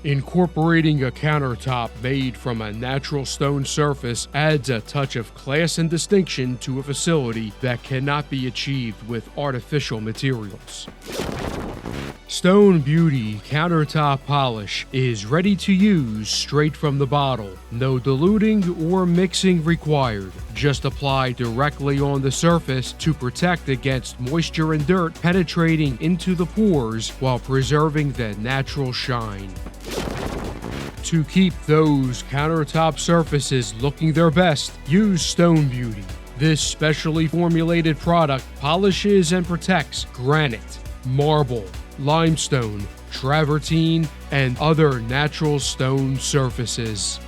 Incorporating a countertop made from a natural stone surface adds a touch of class and distinction to a facility that cannot be achieved with artificial materials. Stone Beauty Countertop Polish is ready to use straight from the bottle. No diluting or mixing required. Just apply directly on the surface to protect against moisture and dirt penetrating into the pores while preserving the natural shine. To keep those countertop surfaces looking their best, use Stone Beauty. This specially formulated product polishes and protects granite, marble, limestone, travertine, and other natural stone surfaces.